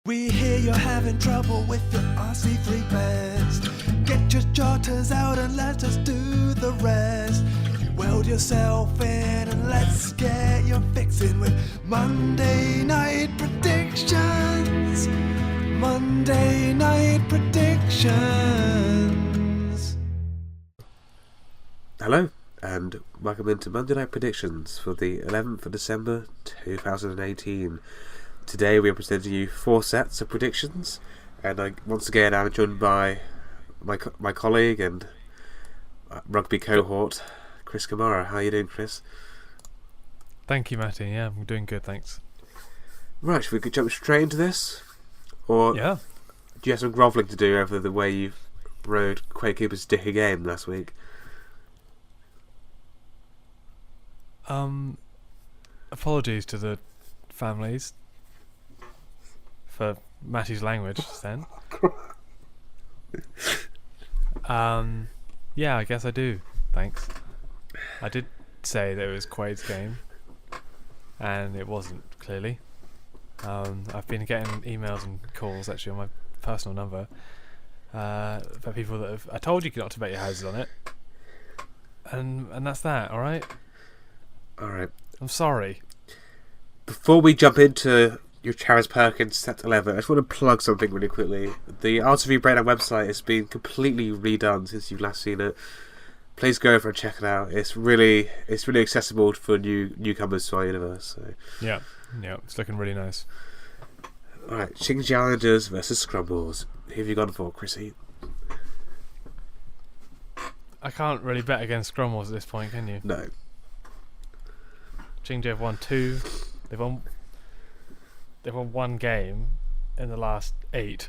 We hear you're having trouble with your RC3 best. Get your jotters out and let us do the rest. Weld yourself in and let's get your fix in with Monday Night Predictions. Monday Night Predictions. Hello, and welcome into Monday Night Predictions for the 11th of December 2018. Today we are presenting you 4 sets of predictions, and once again I'm joined by my colleague and rugby cohort, Chris Kamara. How are you doing, Chris? Thank you, Matty. Yeah, I'm doing good, thanks. Right, should we jump straight into this? Or Yeah. do you have some grovelling to do over the way you rode Quake Cooper's dick again last week? Apologies to the families for Matty's language then. Yeah, I guess I do. Thanks. I did say that it was Quade's game, and it wasn't, clearly. I've been getting emails and calls, actually, on my personal number, for people that have... I told you not to bet your houses on it. And that's that, alright? Alright. I'm sorry. Before we jump into your Charis Perkins set 11, I just want to plug something really quickly. The RTV Breakdown website has been completely redone since you've last seen it. Please go over and check it out. It's really accessible for newcomers to our universe. So. Yeah, it's looking really nice. Alright, Qingji Islanders versus Scrumbles. Who have you gone for, Chrissy? I can't really bet against Scrumbles at this point, can you? No. Qingji have won 2. They've won 1 game in the last 8.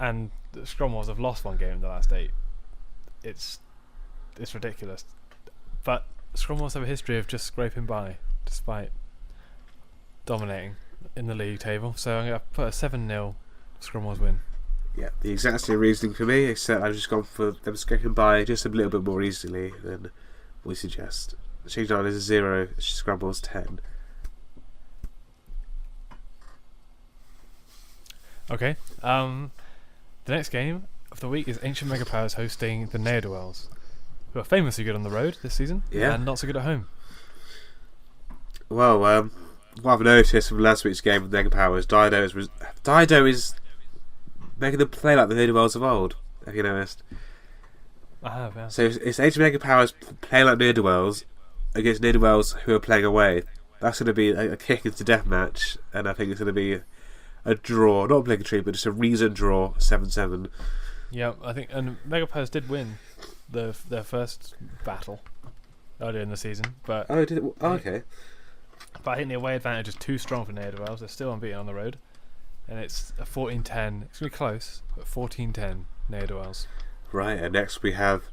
And the Scrumbles have lost 1 game in the last 8. It's ridiculous. But Scrumbles have a history of just scraping by, despite dominating in the league table. So I'm going to put a 7-0 Scrumbles win. Yeah, the exact same reasoning for me, except I've just gone for them scraping by just a little bit more easily than we suggest. Qingji Islanders is 0, Scrumbles 10. Okay. The next game of the week is Ancient Mega Powers hosting the Ne'er-do-Wells, who are famously good on the road this season, and not so good at home. Well, what I've noticed from last week's game with Mega Powers, Dido is making them play like the Ne'er-do-Wells of old. Have you noticed? I have, yeah. So it's Ancient Mega Powers playing like Ne'er-do-Wells against Ne'er-do-Wells who are playing away. That's going to be a kick into death match, and I think it's going to be a draw, not obligatory, but just a reasoned draw, 7-7. Yeah, I think, and Mega Powers did win their first battle earlier in the season, but okay. But I think the away advantage is too strong for Ne'er-do-Wells. They're still unbeaten on the road, and it's a 14-10. It's going to be close, but 14-10 Ne'er-do-Wells. Right, and next we have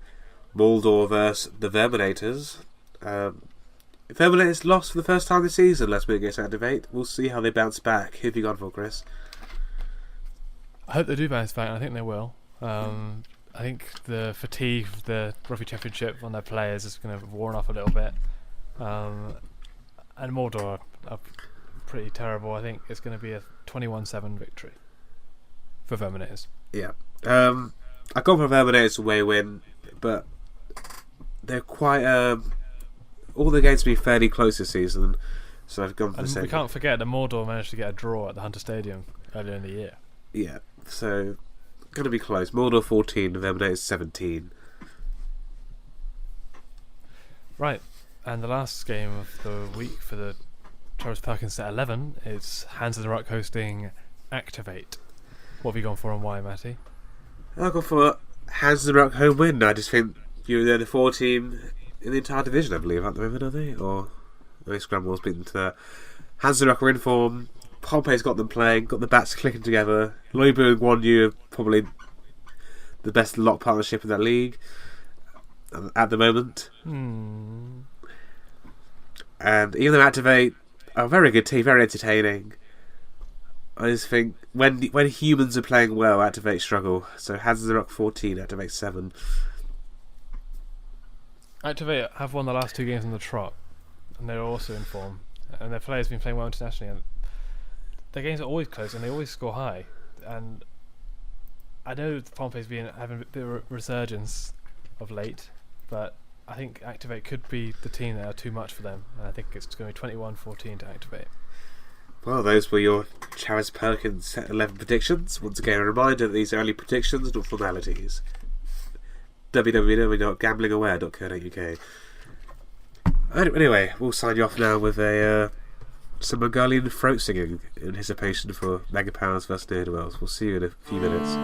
Moldor versus the Verminators. Verminators lost for the first time this season last week against Activate. We'll see how they bounce back. Who have you gone for, Chris? I hope they do bounce back, and I think they will. I think the fatigue of the Rugby Championship on their players is going to have worn off a little bit. And Mordor are pretty terrible. I think it's going to be a 21-7 victory for Verminators. Yeah. I've gone for Verminators away win, but they're quite... all the games have been fairly close this season, so I've gone for the same. We can't forget that Mordor managed to get a draw at the Hunter Stadium earlier in the year. Yeah, so going to be close. Mordor 14, Verminators 17. Right, and the last game of the week for the Charis Perkins set 11 is Hands of the Rock hosting Activate. What have you gone for and why, Matty? I've gone for Hands of the Rock home win. I just think they're the 4 team in the entire division, I believe, at the moment, are they? Or Scrumbles beaten to that. Hands of the Rock are in form. Pompey's got them playing, got the bats clicking together. Loibu and Guan Yu are probably the best lock partnership in that league at the moment. And even though Activate are a very good team, very entertaining, I just think when humans are playing well, Activate struggle. So Hands of the Rock 14, Activate 7. Activate have won the last 2 games on the trot, and they're also in form. And their players have been playing well internationally. And their games are always close and they always score high. And I know Pompey's having a bit of a resurgence of late, but I think Activate could be the team that are too much for them. And I think it's going to be 21-14 to Activate. Well, those were your Charis Perkins Set 11 predictions. Once again, a reminder that these are only predictions, not formalities. www.gamblingaware.co.uk. Anyway, we'll sign you off now with some Mongolian throat singing in anticipation for Mega Powers vs Nerdwells. We'll see you in a few minutes.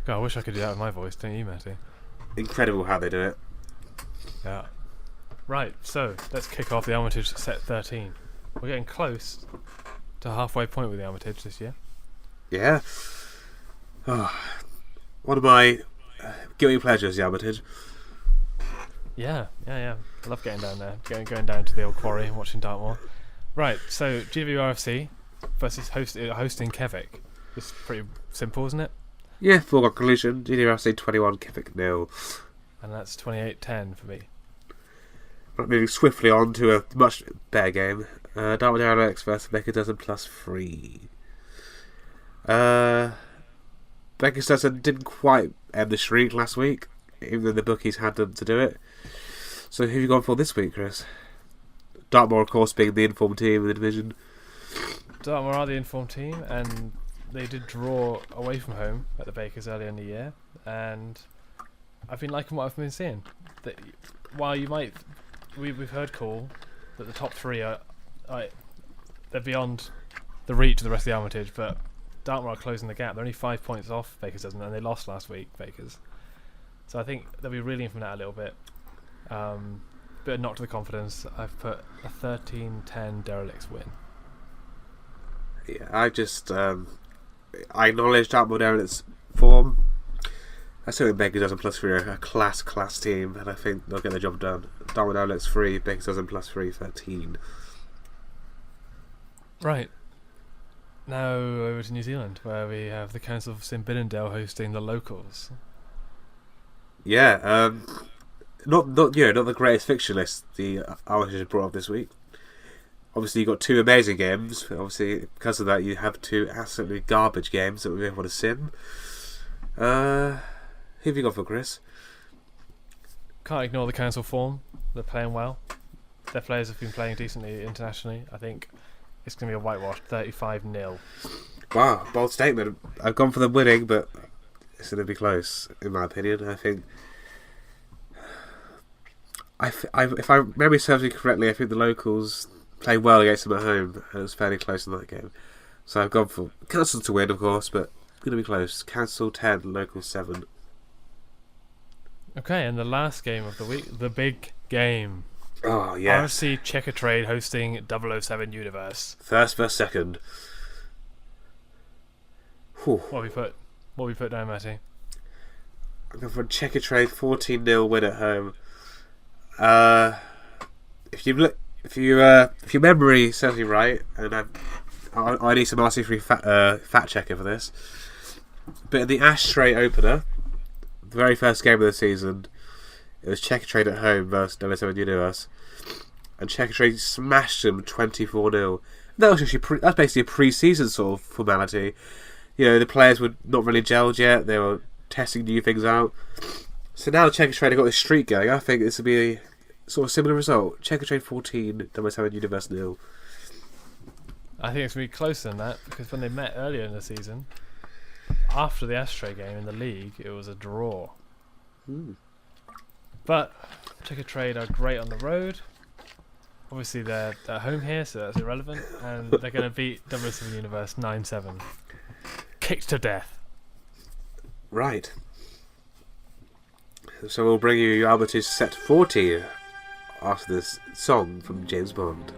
God, I wish I could do that with my voice, don't you, Matty? Incredible how they do it. Yeah. Right, so let's kick off the Armitage set 13. We're getting close to halfway point with the Armitage this year. Yeah. Oh, one of my guilty pleasures, the Armitage. Yeah. I love getting down there, going down to the old quarry and watching Dartmoor. Right, so GWRFC versus hosting Kevik. It's pretty simple, isn't it? Yeah, foregone conclusion. GWRFC 21, Kevik 0. and that's 28-10 for me. Right, moving swiftly on to a much better game. Dartmouth Aeronauts versus Beckerdozen +3. Beckerdozen didn't quite end the streak last week, even though the bookies had them to do it. So who have you gone for this week, Chris? Dartmoor, of course, being the informed team in the division. Dartmoor are the informed team, and they did draw away from home at the Bakers earlier in the year, and I've been liking what I've been seeing. That while we've heard call that the top three are they're beyond the reach of the rest of the Armitage, but Dartmoor are closing the gap. They're only 5 points off Bakers, and they lost last week, Bakers. So I think they'll be reeling from that a little bit. Bit of knock to the confidence. I've put a 13-10 Derelicts win. Yeah, I acknowledge Dartmoor Derelicts' form. I still think Beckerdozen +3 are a class team, and I think they'll get the job done. Dartmoor Derelicts 3, Beckerdozen +3, 13. Right. Now over to New Zealand, where we have the Council of St Biddendale hosting the locals. Yeah, not the greatest fixture list the Armitage has brought up this week. Obviously, you got two amazing games. Obviously, because of that, you have two absolutely garbage games that we want to sim. Who have you got for, Chris? Can't ignore the Council form. They're playing well. Their players have been playing decently internationally. I think it's going to be a whitewash, 35-0. Wow, bold statement. I've gone for them winning, but it's going to be close, in my opinion. I think... if I memory serves me correctly, I think the locals played well against them at home, and it was fairly close in that game. So I've gone for Council to win, of course, but going to be close. Council 10, local 7. Okay, and the last game of the week, the big game. Oh, yes. RFC Checkatrade hosting 007 Universe. First versus second. Whew. What have we put down, Matty? I'm going for a Checkatrade 14-0 win at home. If your memory serves me right, and I need some RC3 fact checker for this, but in the Ashtray opener, the very first game of the season, it was Checkatrade at home versus 007 Universe, and Checkatrade smashed them 24-0. That was actually that's basically a pre-season sort of formality. You know, the players were not really gelled yet; they were testing new things out. So now Checkatrade have got this streak going. I think this will be a sort of similar result. Checkatrade 14, 007 Universe 0. I think it's going to be closer than that, because when they met earlier in the season, after the Ashtray game in the league, it was a draw. But Checkatrade are great on the road. Obviously, they're at home here, so that's irrelevant. And they're going to beat 007 Universe 9-7. Kicked to death. Right. So we'll bring you Armitage set 40 after this song from James Bond.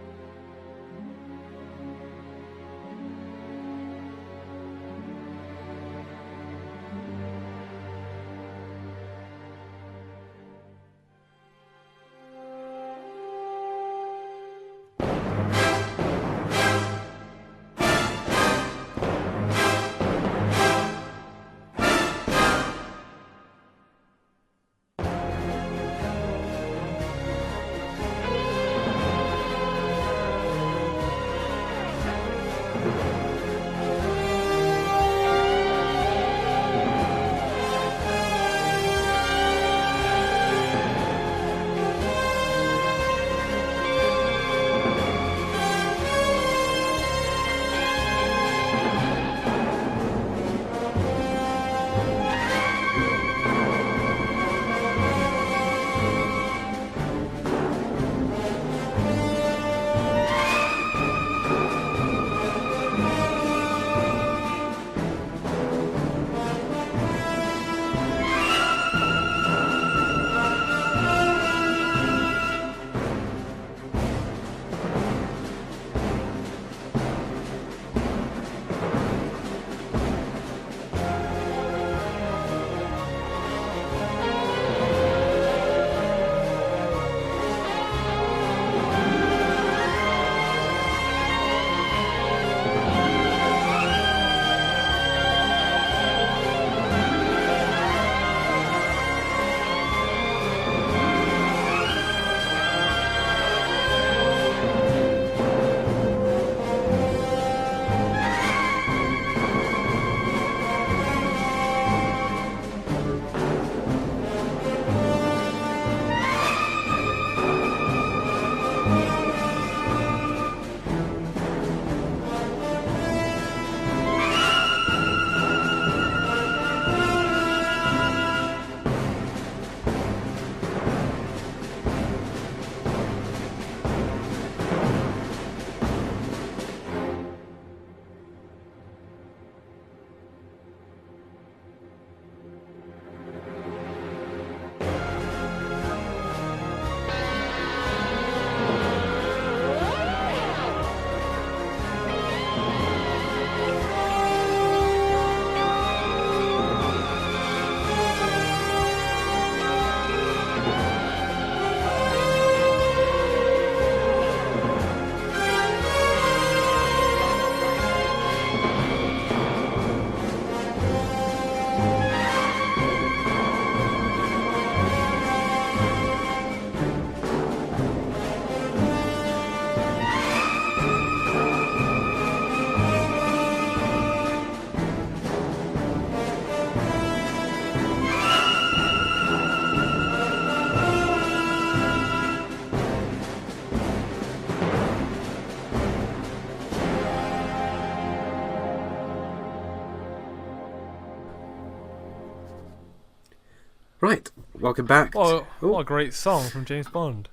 welcome back. What a great song from James Bond.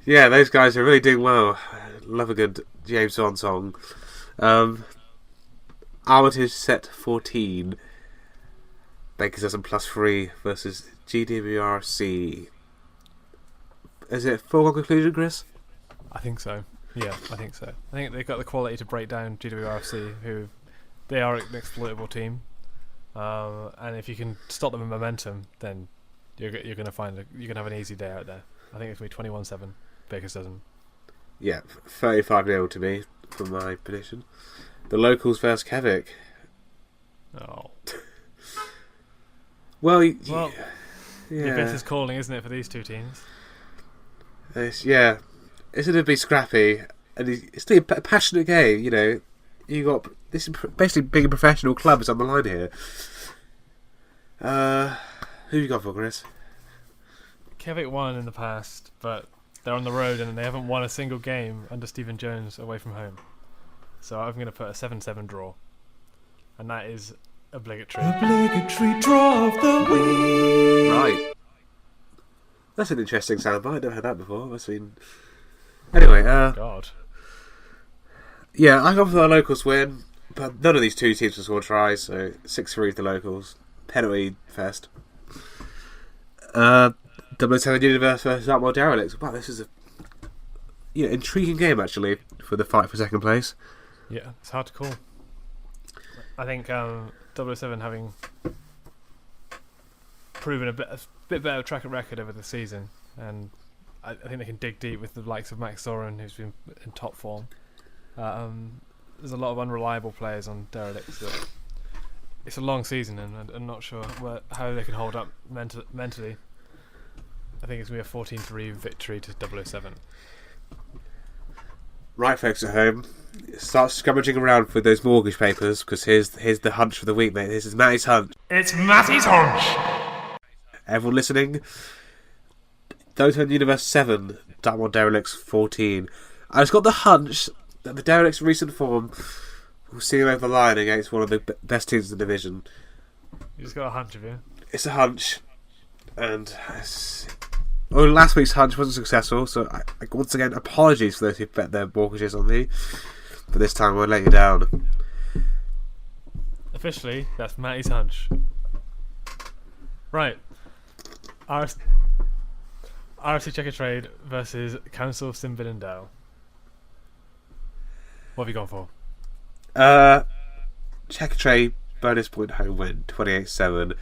Yeah, those guys are really doing well. Love a good James Bond song. Armitage set 14. Baker's Dozen +3 versus GWRC. Is it foregone conclusion, Chris? I think so. Yeah, I think so. I think they've got the quality to break down GWRC, who they are an exploitable team. And if you can stop them in momentum, then you're going to have an easy day out there. I think it's going to be 21-7, Baker's Dozen. Yeah, 35-0 to me for my prediction. The locals versus Kevik. Oh. Well, The yeah. abyss is calling, isn't it, for these two teams? It's going to be scrappy, and it's still a passionate game. You know, you got this is basically being a professional club is on the line here. Who you got for, Chris? Kevik won in the past, but they're on the road and they haven't won a single game under Stephen Jones away from home. So I'm going to put a 7-7 draw, and that is obligatory. Obligatory draw of the week. Right. That's an interesting soundbite. I've never heard that before. Must have been... Anyway, God. yeah, I got for the locals win, but none of these two teams will score tries, so 6-3 the locals. Penalty fest. 007 Universe versus Dartmoor Derelicts. Wow, this is a intriguing game actually for the fight for second place. Yeah, it's hard to call. I think 007 having proven a bit better track record over the season, and I think they can dig deep with the likes of Max Zorin, who's been in top form. There's a lot of unreliable players on Derelicts. So it's a long season, and I'm not sure how they can hold up mentally. I think it's going to be a 14-3 victory to 007. Right, folks at home, start scrummaging around for those mortgage papers, because here's the hunch for the week, mate. This is Matty's hunch. It's Matty's hunch! Everyone listening? Dota Universe 7, Dartmoor Derelicts 14. I just got the hunch that the Derelicts' recent form will see them over the line against one of the best teams in the division. You just got a hunch of you. It's a hunch, and last week's hunch wasn't successful, so I once again, apologies for those who bet their mortgages on me, but this time I won't let you down. Officially, that's Matty's hunch. Right. RFC Checker Trade versus Council of St Billendale. What have you gone for? Checker Trade bonus point home win 28-7.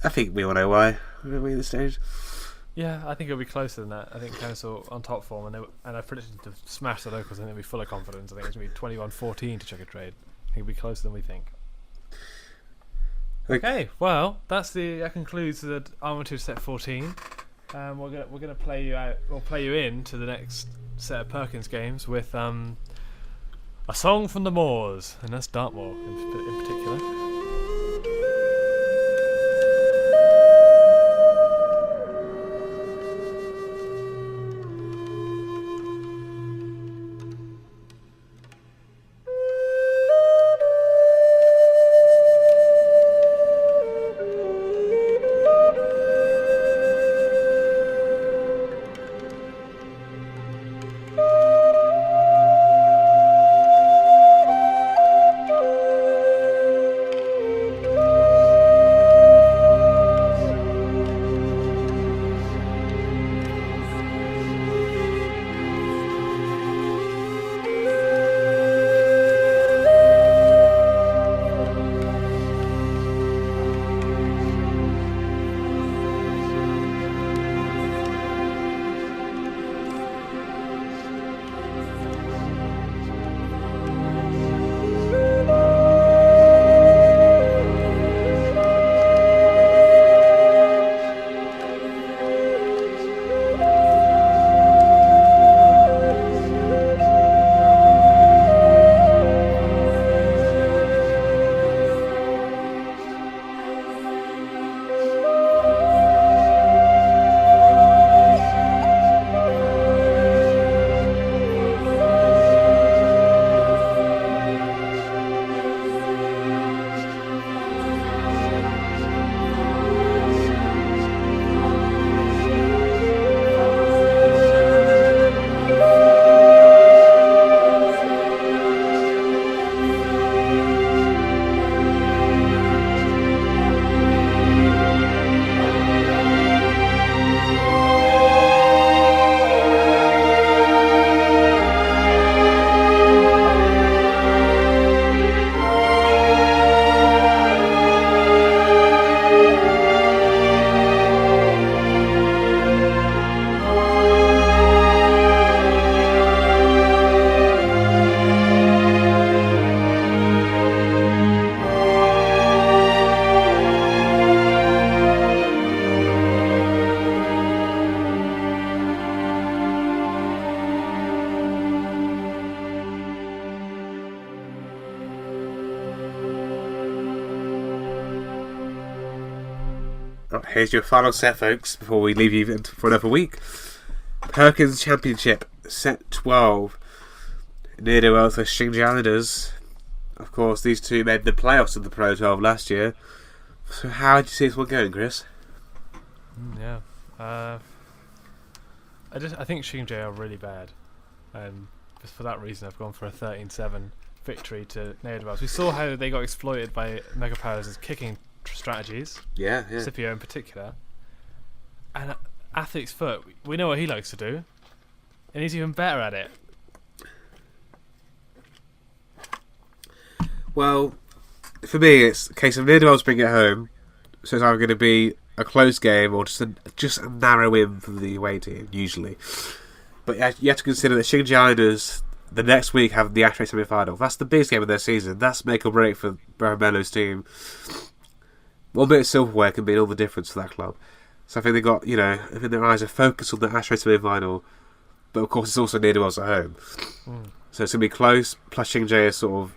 I think we all know why. We're at this stage. Yeah, I think it'll be closer than that. I think Council on top form, and I predicted to smash the locals, and they'll be full of confidence. I think it's going to be 21-14 to Checker Trade. I think it'll be closer than we think. Okay, well, that concludes the Armitage set 14. We're gonna play you out. We'll play you in to the next set of Perkins games with a song from the Moors, and that's Dartmoor in particular. here's your final set, folks, before we leave you for another week. Perkins Championship, set 12. Near Wealth for Xingji Islanders. Of course, these two made the playoffs of the Pro 12 last year. So how did you see this one going, Chris? Yeah. I think Xingji are really bad. And just for that reason, I've gone for a 13-7 victory to Neodwells. We saw how they got exploited by Mega Powers' kicking strategies. Yeah. Scipio in particular. And Athlete's Foot, we know what he likes to do. And he's even better at it. Well, for me, it's a case of Neodwells bring it home. So it's either going to be a close game or just a narrow win from the away team, usually. But you have to consider that Xingji Islanders, the next week, have the Ashtray semi-final. That's the biggest game of their season. That's make or break for Baramello's team. One bit of silverware can be all the difference for that club. So I think they got, I think their eyes are focused on the Ashtray semi-final. But of course, it's also Neodwells at home. So it's going to be close. Plus, Xingji is sort of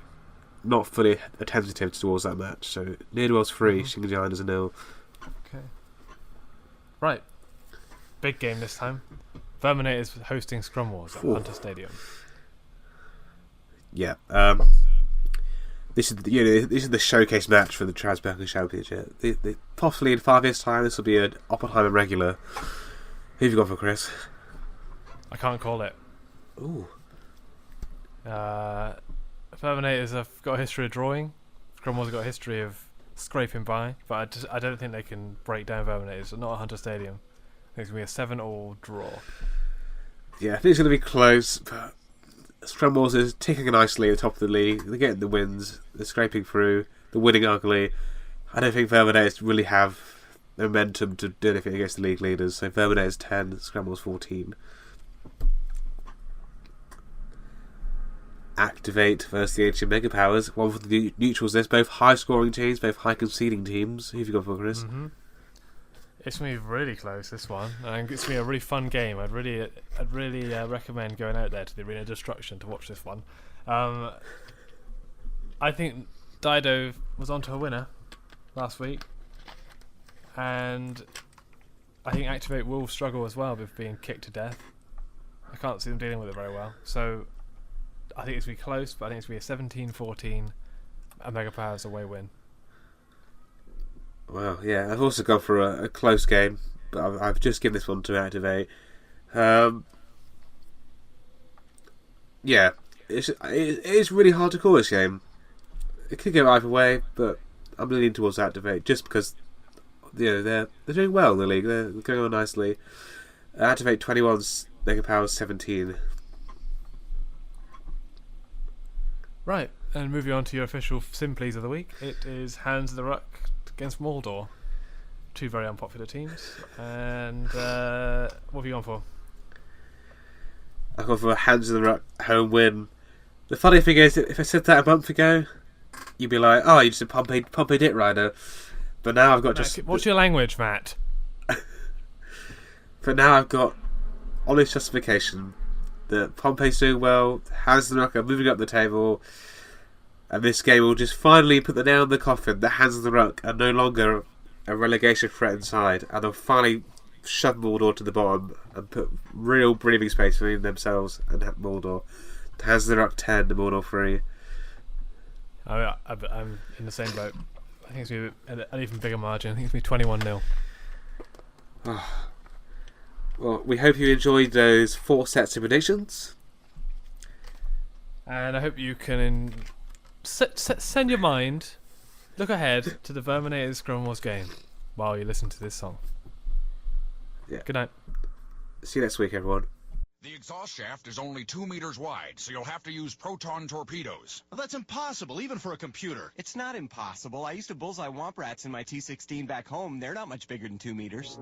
not fully attentive towards that match. So Neodwells 3, Xingji Islanders 0. Okay. Right. Big game this time. Verminator is hosting Scrum Wars at Hunter Stadium. Yeah. This is the showcase match for the Transbergen Championship. Possibly in 5 years' time, this will be an Oppenheimer regular. Who have you got for, Chris? I can't call it. Ooh. Verminators have got a history of drawing. Scrum Wars have got a history of scraping by, but I don't think they can break down Verminators. Not at Hunter Stadium. I think it's going to be a 7-all draw. Yeah, I think it's going to be close, but Scrum Wars is ticking nicely at the top of the league. They're getting the wins, they're scraping through, they're winning ugly. I don't think Verminators really have momentum to do anything against the league leaders, so Verminators 10, Scrum Wars 14. Activate versus the Ancient Mega Powers. One for the neutrals. There's both high scoring teams, both high conceding teams. Who have you got for, Chris? It's going to be really close, this one. And it's going to be a really fun game. I'd really recommend going out there to the Arena of Destruction to watch this one. I think Dido was onto a winner last week. And I think Activate will struggle as well with being kicked to death. I can't see them dealing with it very well. So I think it's going to be close, but I think it's going to be a 17-14 a Mega Powers away win. Well, yeah, I've also gone for a close game, but I've just given this one to Activate. Yeah, it's really hard to call this game. It could go either way, but I'm leaning towards Activate just because they're doing well in the league. They're going on nicely. Activate 21, Mega Powers 17. Right, and moving on to your official Simplies of the week, it is Hands of the Ruck against Mordor. Two very unpopular teams. And what have you gone for? I've gone for a Hands of the Ruck home win. The funny thing is, if I said that a month ago, you'd be like, oh, you just a Pompey Dit Rider. But now I've got What's your language, Matt? But now I've got honest justification that Pompey's doing well, Hands of the Ruck are moving up the table, and this game will just finally put the nail in the coffin that Hands of the Ruck are no longer a relegation threat inside, and they'll finally shove Mordor to the bottom and put real breathing space between themselves and Mordor. Hands of the Ruck 10, Mordor 3. I'm in the same boat. I think it's going to be an even bigger margin. I think it's going to be 21-0. Well, we hope you enjoyed those 4 sets of predictions. And I hope you can send your mind, look ahead to the Verminator Scrum Wars game while you listen to this song. Yeah. Good night. See you next week, everyone. The exhaust shaft is only 2 meters wide, so you'll have to use proton torpedoes. Well, that's impossible, even for a computer. It's not impossible. I used to bullseye womp rats in my T-16 back home. They're not much bigger than 2 meters.